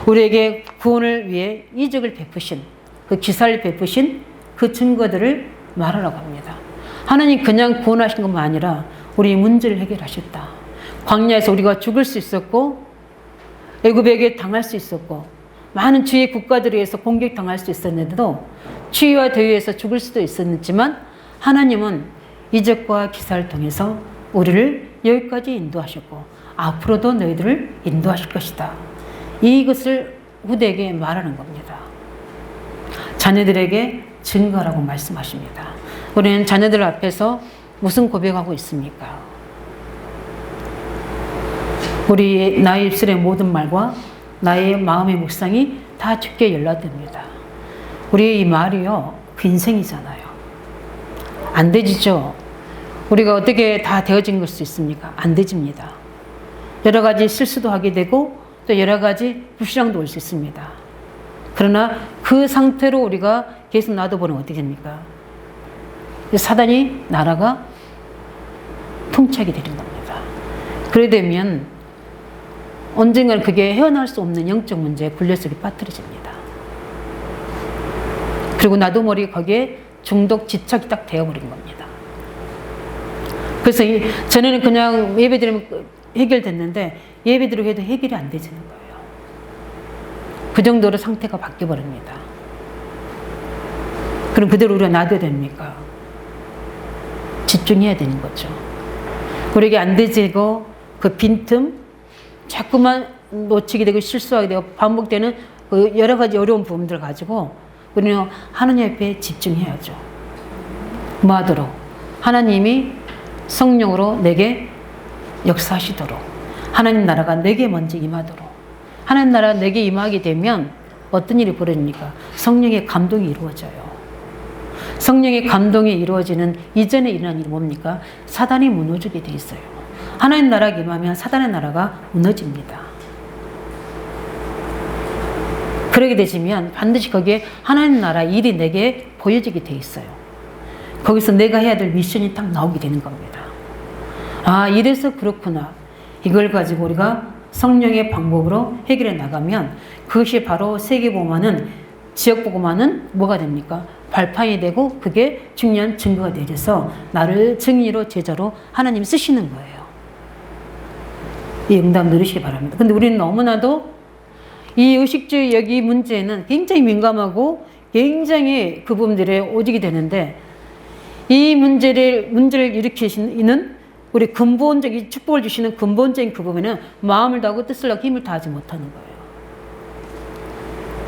우리에게 구원을 위해 이적을 베푸신, 그 기사를 베푸신 그 증거들을 말하라고 합니다. 하나님 그냥 구원하신 것만 아니라 우리 문제를 해결하셨다. 광야에서 우리가 죽을 수 있었고 애굽에게 당할 수 있었고 많은 주의 국가들에 의해서 공격당할 수 있었는데도 추위와 더위에서 죽을 수도 있었지만 하나님은 이적과 기사를 통해서 우리를 여기까지 인도하셨고 앞으로도 너희들을 인도하실 것이다. 이것을 후대에게 말하는 겁니다. 자녀들에게 증거라고 말씀하십니다. 우리는 자녀들 앞에서 무슨 고백하고 있습니까? 우리 나의 입술의 모든 말과 나의 마음의 묵상이 다 주께 연락됩니다. 우리의 이 말이요, 그 인생이잖아요. 안 되지죠. 우리가 어떻게 다 되어진 걸 수 있습니까? 안 되집니다. 여러 가지 실수도 하게 되고 또 여러 가지 불신앙도 올 수 있습니다. 그러나 그 상태로 우리가 계속 놔둬보면 어떻게 됩니까? 사단이 나라가 통치하게 되는 겁니다. 그래 되면 언젠가는 그게 헤어나올 수 없는 영적 문제에 굴려 속에 빠뜨려집니다. 그리고 나도 모르게 거기에 중독 집착이 딱 되어버린 겁니다. 그래서 전에는 그냥 예배드리면 해결됐는데 예배드리고 해도 해결이 안 되지는 거예요. 그 정도로 상태가 바뀌어버립니다. 그럼 그대로 우리가 놔둬야 됩니까? 집중해야 되는 거죠. 우리에게 안 되지고 그 빈틈 자꾸만 놓치게 되고 실수하게 되고 반복되는 그 여러 가지 어려운 부분들을 가지고 우리는 하나님 앞에 집중해야죠. 뭐 하도록? 하나님이 성령으로 내게 역사하시도록, 하나님 나라가 내게 먼저 임하도록. 하나님 나라가 내게 임하게 되면 어떤 일이 벌어집니까? 성령의 감동이 이루어져요. 성령의 감동이 이루어지는 이전에 일어난 일이 뭡니까? 사단이 무너지게 돼 있어요. 하나님 나라가 임하면 사단의 나라가 무너집니다. 그러게 되시면 반드시 거기에 하나님 나라 일이 내게 보여지게 돼 있어요. 거기서 내가 해야 될 미션이 딱 나오게 되는 겁니다. 아, 이래서 그렇구나. 이걸 가지고 우리가 성령의 방법으로 해결해 나가면 그것이 바로 세계복음화는, 지역복음화는 뭐가 됩니까? 발판이 되고 그게 중요한 증거가 되어서 나를 증인으로 제자로 하나님 쓰시는 거예요. 이 응답 누리시기 바랍니다. 근데 우리는 너무나도 이 의식주의 여기 문제에는 굉장히 민감하고 굉장히 그 부분들에 오직이 되는데, 이 문제를 일으키시는 우리 근본적인 축복을 주시는 근본적인 그 부분은 마음을 다하고 뜻을 다하고 힘을 다하지 못하는 거예요.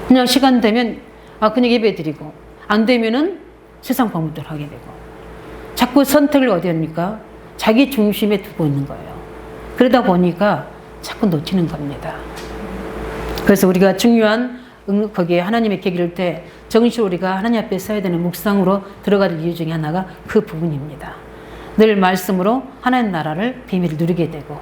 그냥 시간 되면 그냥 예배 드리고, 안 되면은 세상 방법대로 하게 되고, 자꾸 선택을 어디 합니까? 자기 중심에 두고 있는 거예요. 그러다 보니까 자꾸 놓치는 겁니다. 그래서 우리가 중요한 거기에 하나님의 계기를 때 정식으로 우리가 하나님 앞에 서야 되는 묵상으로 들어갈 이유 중에 하나가 그 부분입니다. 늘 말씀으로 하나님 나라를 비밀을 누리게 되고,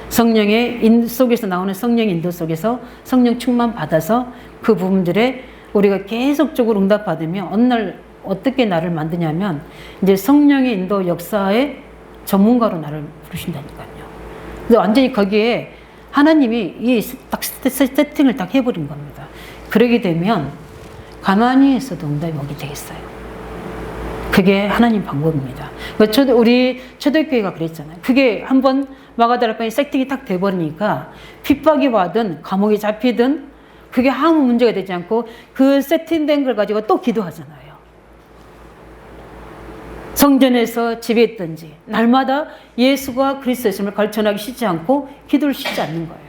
성령의 인도 속에서 나오는 성령의 인도 속에서 성령 충만 받아서 그 부분들에 우리가 계속적으로 응답받으면 어느 날 어떻게 나를 만드냐면 이제 성령의 인도 역사의 전문가로 나를 부르신다니까요. 그래서 완전히 거기에 하나님이 이 딱 세팅을 딱 해버린 겁니다. 그러게 되면 가만히 있어도 응답이 오게 되겠어요. 그게 하나님 방법입니다. 우리 초대교회가 그랬잖아요. 그게 한번 마가다락방에 세팅이 딱 돼버리니까 핍박이 와든 감옥에 잡히든 그게 아무 문제가 되지 않고 그 세팅된 걸 가지고 또 기도하잖아요. 성전에서 집에 있든지 날마다 예수가 그리스도였음을 걸쳐나기 쉬지 않고 기도를 쉬지 않는 거예요.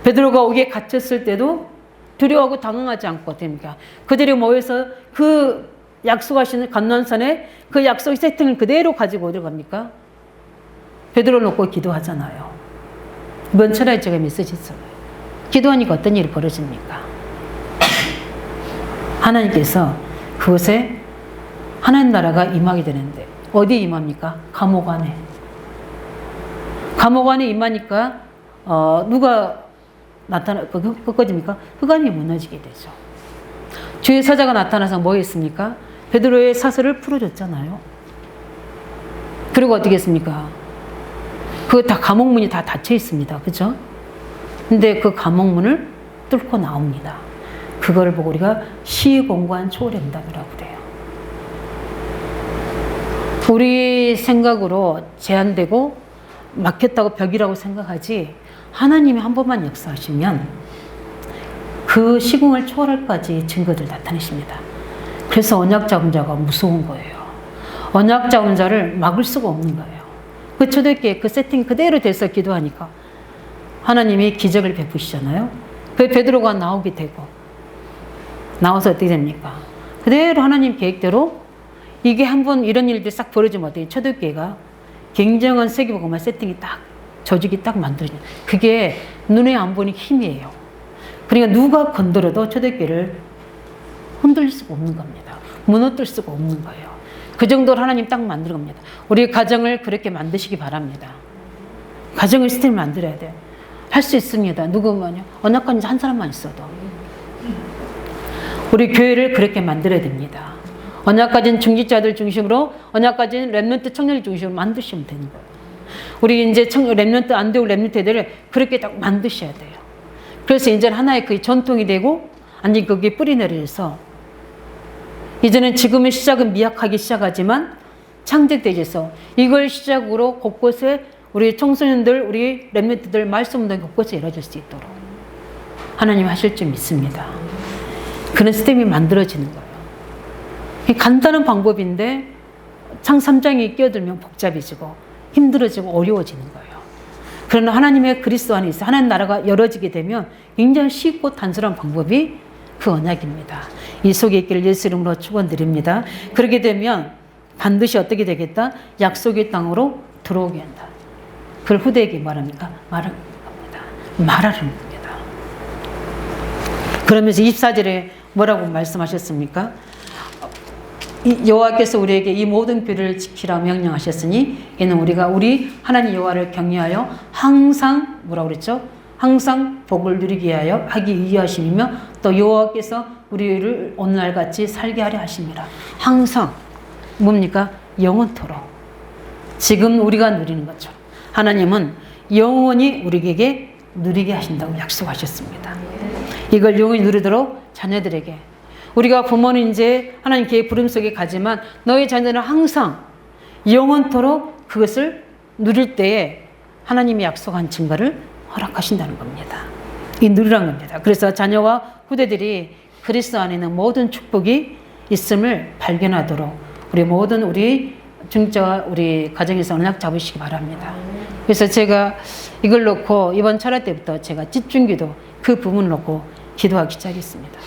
베드로가 옥에 갇혔을 때도 두려워하고 당황하지 않고 됩니까? 그들이 모여서 그 약속하시는 감난산에 그 약속의 세팅을 그대로 가지고 어디 갑니까? 베드로를 놓고 기도하잖아요. 이번 철학의 제가 메시지잖아요. 기도하니까 어떤 일이 벌어집니까? 하나님께서 그곳에 하나님 나라가 임하게 되는데 어디에 임합니까? 감옥 안에. 감옥 안에 임하니까 누가 꺼집니까? 흑암이 무너지게 되죠. 주의 사자가 나타나서 뭐 했습니까? 베드로의 사슬을 풀어줬잖아요. 그리고 어떻게 했습니까? 그 다 감옥문이 다 닫혀 있습니다. 그죠? 근데 그 감옥문을 뚫고 나옵니다. 그걸 보고 우리가 시공간 초월응답이라고 그래요. 우리 생각으로 제한되고 막혔다고 벽이라고 생각하지, 하나님이 한 번만 역사하시면 그 시공을 초월할까지 증거들 나타내십니다. 그래서 언약 잡은 자가 무서운 거예요. 언약 잡은 자를 막을 수가 없는 거예요. 그 초대교회 그 세팅 그대로 돼서 기도하니까 하나님이 기적을 베푸시잖아요. 그 베드로가 나오게 되고, 나와서 어떻게 됩니까? 그대로 하나님 계획대로 이게 한번 이런 일들이 싹 벌어지면 어떻게 초대교회가 굉장한 세계복음화 세팅이 딱 조직이 딱 만들어져요. 그게 눈에 안 보니 힘이에요. 그러니까 누가 건드려도 초대교회를 흔들릴 수가 없는 겁니다. 무너뜨릴 수가 없는 거예요. 그 정도로 하나님 딱 만든 겁니다. 우리 가정을 그렇게 만드시기 바랍니다. 가정을 시스템 만들어야 돼요. 할 수 있습니다. 누구만요? 언약관 한 사람만 있어도. 우리 교회를 그렇게 만들어야 됩니다. 언약가진 중직자들 중심으로, 언약가진 렘넌트 청년들 중심으로 만드시면 되는 거예요. 우리 이제 렘넌트 안 되고 렘넌트 애들을 그렇게 딱 만드셔야 돼요. 그래서 이제 하나의 그 전통이 되고, 완전히 거기에 뿌리 내려서, 이제는 지금의 시작은 미약하기 시작하지만 창작되어서 이걸 시작으로 곳곳에 우리 청소년들, 우리 렘넌트들 말씀 운동 곳곳에 이루어질 수 있도록 하나님 하실 줄 믿습니다. 그런 시스템이 만들어지는 거예요. 간단한 방법인데 창 3장이 끼어들면 복잡해지고 힘들어지고 어려워지는 거예요. 그러나 하나님의 그리스도 안에 있어 하나님 나라가 열어지게 되면 굉장히 쉽고 단순한 방법이 그 언약입니다. 이 속에 있기를 예수 이름으로 축원드립니다. 그렇게 되면 반드시 어떻게 되겠다? 약속의 땅으로 들어오게 한다. 그걸 후대에게 말합니까? 말하는 겁니다. 말하는 겁니다. 그러면서 24절에 뭐라고 말씀하셨습니까? 여호와께서 우리에게 이 모든 규례를 지키라 명령하셨으니 이는 우리가 우리 하나님 여호와를 경외하여 항상 뭐라고 그랬죠? 항상 복을 누리게 하여 하기 위하심이며 또 여호와께서 우리를 오늘날 같이 살게 하려 하십니다. 항상 뭡니까? 영원토록. 지금 우리가 누리는 것처럼 하나님은 영원히 우리에게 누리게 하신다고 약속하셨습니다. 이걸 영원히 누리도록 자녀들에게, 우리가 부모는 이제 하나님께 부름 속에 가지만 너희 자녀들은 항상 영원토록 그것을 누릴 때에 하나님이 약속한 증거를 허락하신다는 겁니다. 이 누리란 겁니다. 그래서 자녀와 후대들이 그리스도 안에 있는 모든 축복이 있음을 발견하도록 우리 모든 우리 중자와 우리 가정에서 언약 잡으시기 바랍니다. 그래서 제가 이걸 놓고 이번 철학 때부터 제가 집중기도 그 부분을 놓고 기도하기 시작했습니다.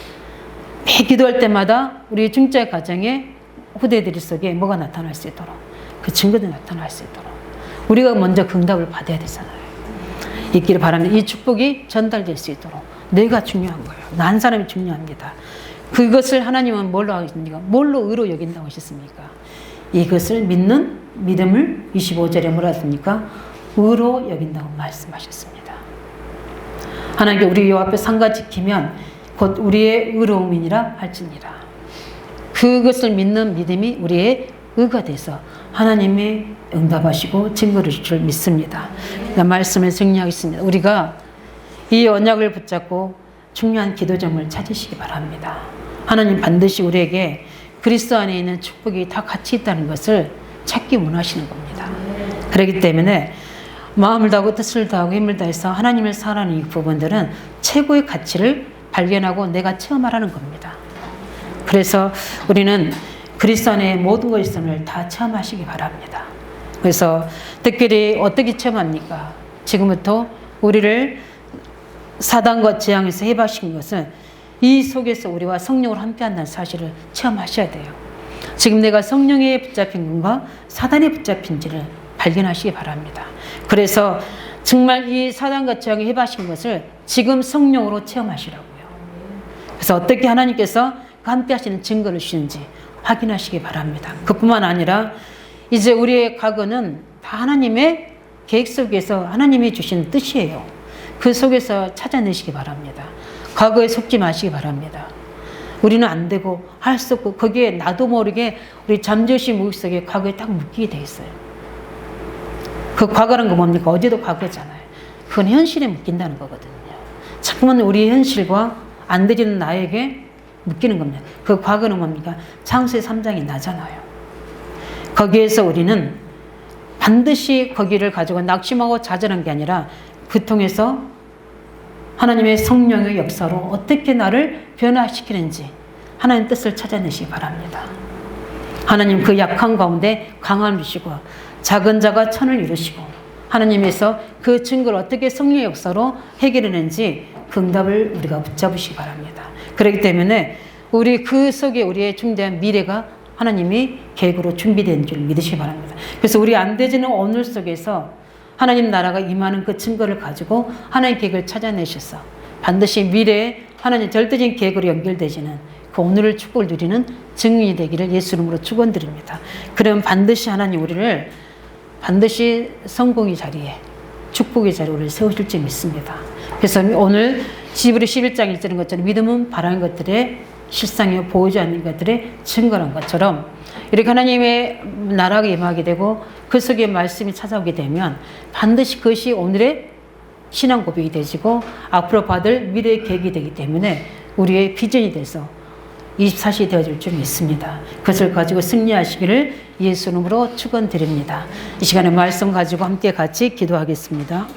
매 기도할 때마다 우리 중자 가정의 후대들 속에 뭐가 나타날 수 있도록, 그 증거도 나타날 수 있도록 우리가 먼저 응답을 받아야 되잖아요. 있기를 바랍니다. 이 축복이 전달될 수 있도록. 내가 중요한 거예요. 난 사람이 중요합니다. 그것을 하나님은 뭘로 하십니까? 뭘로 의로 여긴다고 하셨습니까? 이것을 믿는 믿음을 25절에 뭐라 했습니까? 의로 여긴다고 말씀하셨습니다. 하나님께 우리 요 앞에 상가 지키면 곧 우리의 의로움이니라 할지니라. 그것을 믿는 믿음이 우리의 의가 돼서 하나님이 응답하시고 증거를 줄 줄 믿습니다. 말씀을 정리하겠습니다. 우리가 이 언약을 붙잡고 중요한 기도점을 찾으시기 바랍니다. 하나님 반드시 우리에게 그리스도 안에 있는 축복이 다 같이 있다는 것을 찾기 원하시는 겁니다. 그렇기 때문에 마음을 다하고 뜻을 다하고 힘을 다해서 하나님을 사랑하는 이 부분들은 최고의 가치를 발견하고 내가 체험하라는 겁니다. 그래서 우리는 그리스도 안에 모든 것을 다 체험하시기 바랍니다. 그래서 특별히 어떻게 체험합니까? 지금부터 우리를 사단과 재앙에서 해방시킨 것은 이 속에서 우리와 성령으로 함께한다는 사실을 체험하셔야 돼요. 지금 내가 성령에 붙잡힌 건가 사단에 붙잡힌지를 발견하시기 바랍니다. 그래서 정말 이 사단과 재앙에 해방시킨 것을 지금 성령으로 체험하시라고요. 그래서 어떻게 하나님께서 함께 하시는 증거를 주시는지 확인하시기 바랍니다. 그뿐만 아니라 이제 우리의 과거는 다 하나님의 계획 속에서 하나님이 주신 뜻이에요. 그 속에서 찾아내시기 바랍니다. 과거에 속지 마시기 바랍니다. 우리는 안 되고 할 수 없고 거기에 나도 모르게 우리 잠재우신 무기 속에 과거에 딱 묶이게 돼 있어요. 그 과거란 거 뭡니까? 어제도 과거잖아요. 그건 현실에 묶인다는 거거든요. 자꾸만 우리 현실과 안 되지는 나에게 묶이는 겁니다. 그 과거는 뭡니까? 창세기 3장이 나잖아요. 거기에서 우리는 반드시 거기를 가지고 낙심하고 좌절한 게 아니라 그 통해서 하나님의 성령의 역사로 어떻게 나를 변화시키는지 하나님 뜻을 찾아내시기 바랍니다. 하나님 그 약한 가운데 강함을 주시고 작은 자가 천을 이루시고 하나님에서 그 증거를 어떻게 성령의 역사로 해결하는지 그 응답을 우리가 붙잡으시기 바랍니다. 그렇기 때문에 우리 그 속에 우리의 중대한 미래가 하나님이 계획으로 준비된 줄 믿으시기 바랍니다. 그래서 우리 안 되지는 오늘 속에서 하나님 나라가 임하는 그 증거를 가지고 하나님 계획을 찾아내셔서 반드시 미래에 하나님 절대적인 계획으로 연결되지는 그 오늘을 축복을 누리는 증인이 되기를 예수 이름으로 축원드립니다. 그러면 반드시 하나님 우리를 반드시 성공의 자리에 축복의 자리에 우리를 세우실 줄 믿습니다. 그래서 오늘 히브리 11장 1절인 것처럼 믿음은 바라는 것들의 실상이요 보이지 않는 것들의 증거란 것처럼 이렇게 하나님의 나라가 임하게 되고 그 속에 말씀이 찾아오게 되면 반드시 그것이 오늘의 신앙 고백이 되시고 앞으로 받을 미래의 계획이 되기 때문에 우리의 비전이 돼서 24시간이 되어질 줄 믿습니다. 그것을 가지고 승리하시기를 예수 이름으로 축원드립니다. 이 시간에 말씀 가지고 함께 같이 기도하겠습니다.